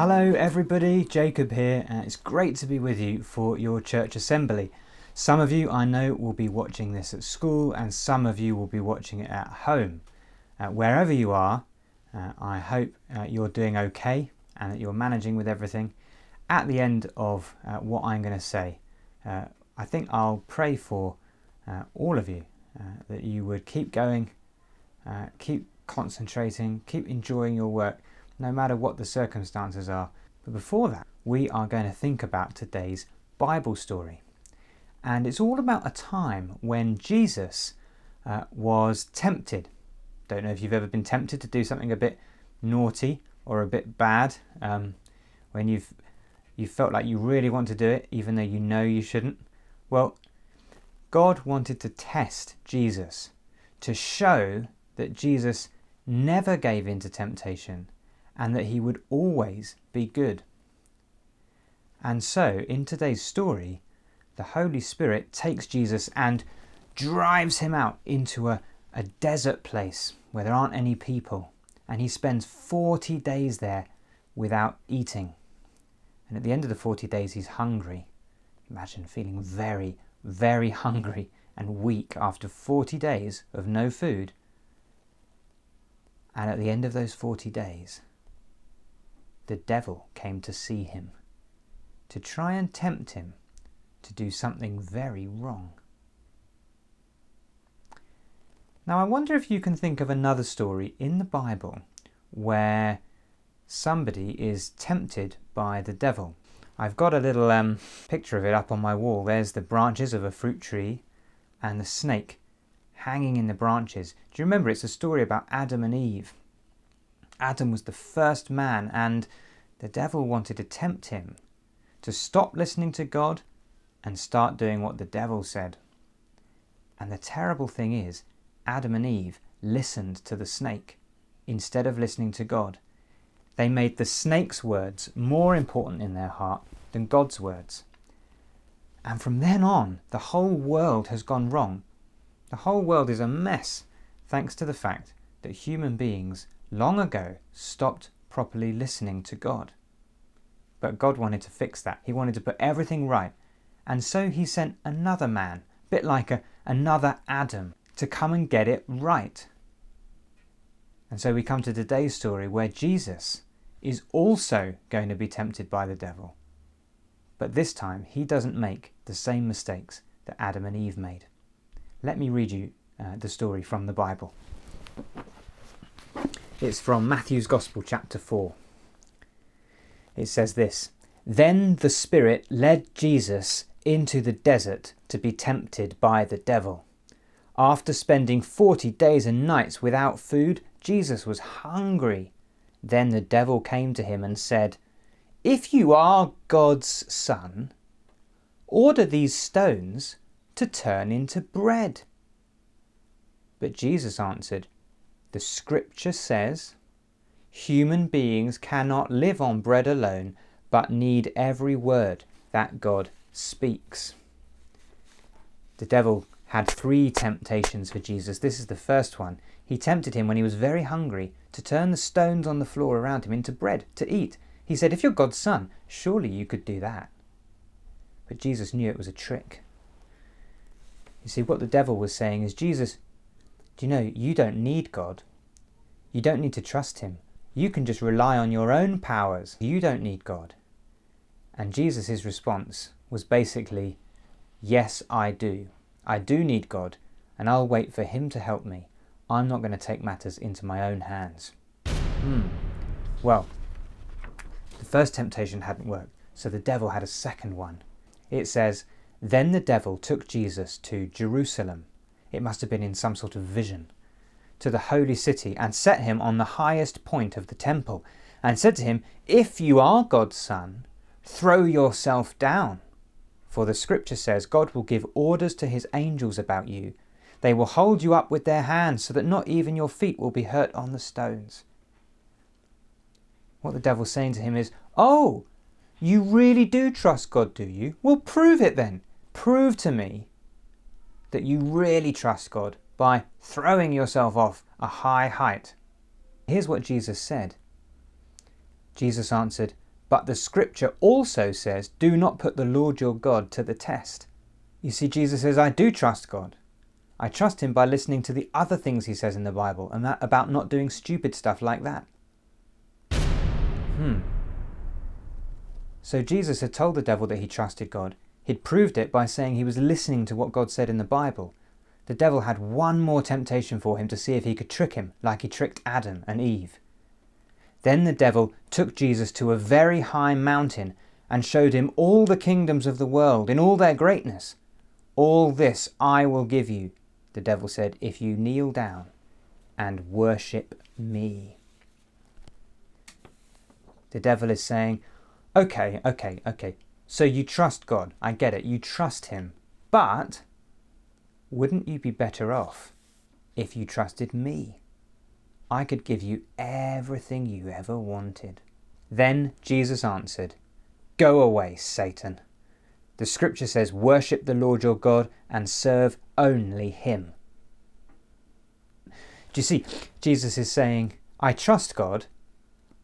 Hello everybody, Jacob here, and it's great to be with you for your church assembly. Some of you I know will be watching this at school and some of you will be watching it at home. Wherever you are, I hope you're doing okay and that you're managing with everything. At the end of what I'm going to say, I think I'll pray for all of you, that you would keep going, keep concentrating, keep enjoying your work, no matter what the circumstances are. But before that, we are going to think about today's Bible story. And it's all about a time when Jesus was tempted. Don't know if you've ever been tempted to do something a bit naughty or a bit bad, when you felt like you really want to do it, even though you know you shouldn't. Well, God wanted to test Jesus, to show that Jesus never gave in to temptation, and that he would always be good. And so, in today's story, the Holy Spirit takes Jesus and drives him out into a desert place where there aren't any people. And he spends 40 days there without eating. And at the end of the 40 days, he's hungry. Imagine feeling very, very hungry and weak after 40 days of no food. And at the end of those 40 days, the devil came to see him, to try and tempt him to do something very wrong. Now, I wonder if you can think of another story in the Bible where somebody is tempted by the devil. I've got a little picture of it up on my wall. There's the branches of a fruit tree and the snake hanging in the branches. Do you remember? It's a story about Adam and Eve. Adam was the first man, and the devil wanted to tempt him to stop listening to God and start doing what the devil said. And the terrible thing is, Adam and Eve listened to the snake instead of listening to God. They made the snake's words more important in their heart than God's words. And from then on, the whole world has gone wrong. The whole world is a mess, thanks to the fact that human beings long ago stopped properly listening to God. But God wanted to fix that. He wanted to put everything right. And so he sent another man, a bit like another Adam, to come and get it right. And so we come to today's story where Jesus is also going to be tempted by the devil. But this time he doesn't make the same mistakes that Adam and Eve made. Let me read you the story from the Bible. It's from Matthew's Gospel, chapter 4. It says this: "Then the Spirit led Jesus into the desert to be tempted by the devil. After spending 40 days and nights without food, Jesus was hungry. Then the devil came to him and said, 'If you are God's son, order these stones to turn into bread.' But Jesus answered, 'The scripture says, human beings cannot live on bread alone, but need every word that God speaks.'" The devil had 3 temptations for Jesus. This is the first one. He tempted him when he was very hungry to turn the stones on the floor around him into bread to eat. He said, "If you're God's son, surely you could do that." But Jesus knew it was a trick. You see, what the devil was saying is, Jesus, do you know, you don't need God. You don't need to trust him. You can just rely on your own powers. You don't need God. And Jesus' response was basically, yes, I do. I do need God, and I'll wait for him to help me. I'm not going to take matters into my own hands. Well, the first temptation hadn't worked, so the devil had a second one. It says, "Then the devil took Jesus to Jerusalem." It must have been in some sort of vision. "To the holy city, and set him on the highest point of the temple, and said to him, 'If you are God's son, throw yourself down. For the scripture says, God will give orders to his angels about you. They will hold you up with their hands, so that not even your feet will be hurt on the stones.'" What the devil's saying to him is, "Oh, you really do trust God, do you? Well, prove it then. Prove to me that you really trust God by throwing yourself off a high height." Here's what Jesus said. Jesus answered, But the scripture also says, do not put the Lord your God to the test. You see, Jesus says, I do trust God. I trust him by listening to the other things he says in the Bible, and that about not doing stupid stuff like that. So Jesus had told the devil that he trusted God. He'd proved it by saying he was listening to what God said in the Bible. The devil had one more temptation for him to see if he could trick him, like he tricked Adam and Eve. Then the devil took Jesus to a very high mountain and showed him all the kingdoms of the world in all their greatness. All this I will give you, the devil said, if you kneel down and worship me. The devil is saying, okay, so you trust God, I get it, you trust him, but wouldn't you be better off if you trusted me? I could give you everything you ever wanted. Then Jesus answered, go away, Satan. The scripture says, worship the Lord your God and serve only him. Do you see, Jesus is saying, I trust God.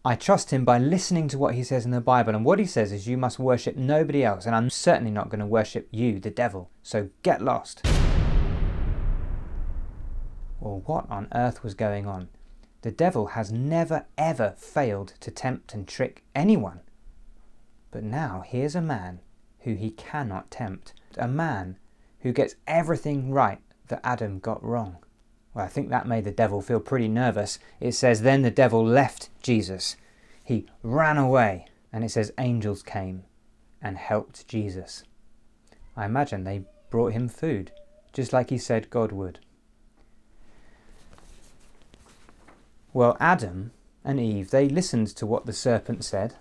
I trust him by listening to what he says in the Bible. And what he says is you must worship nobody else. And I'm certainly not going to worship you, the devil. So get lost. Well, what on earth was going on? The devil has never ever failed to tempt and trick anyone. But now here's a man who he cannot tempt. A man who gets everything right that Adam got wrong. Well, I think that made the devil feel pretty nervous. It says, then the devil left Jesus. He ran away. And it says angels came and helped Jesus. I imagine they brought him food, just like he said God would. Well, Adam and Eve, they listened to what the serpent said.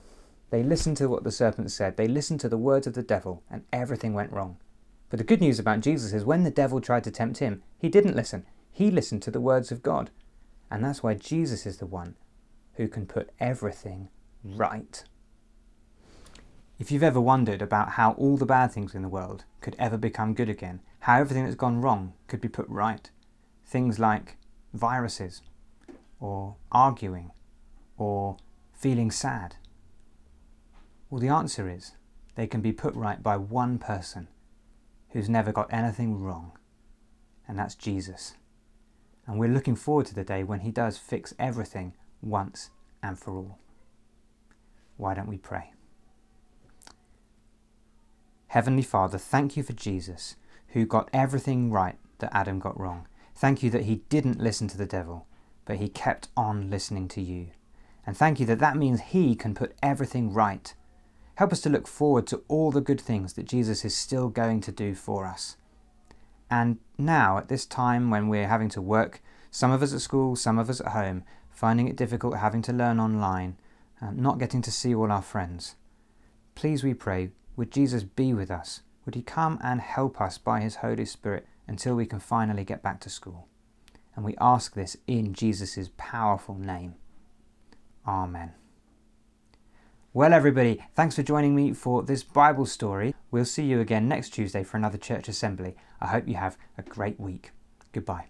They listened to what the serpent said. They listened to the words of the devil, and everything went wrong. But the good news about Jesus is when the devil tried to tempt him, he didn't listen. He listened to the words of God. And that's why Jesus is the one who can put everything right. If you've ever wondered about how all the bad things in the world could ever become good again, how everything that's gone wrong could be put right, things like viruses, or arguing, or feeling sad, well, the answer is they can be put right by one person who's never got anything wrong, and that's Jesus. And we're looking forward to the day when he does fix everything once and for all. Why don't we pray? Heavenly Father, thank you for Jesus, who got everything right that Adam got wrong. Thank you that he didn't listen to the devil, but he kept on listening to you. And thank you that that means he can put everything right. Help us to look forward to all the good things that Jesus is still going to do for us. And now, at this time when we're having to work, some of us at school, some of us at home, finding it difficult having to learn online, not getting to see all our friends, please, we pray, would Jesus be with us? Would he come and help us by his Holy Spirit until we can finally get back to school? And we ask this in Jesus' powerful name. Amen. Well, everybody, thanks for joining me for this Bible story. We'll see you again next Tuesday for another church assembly. I hope you have a great week. Goodbye.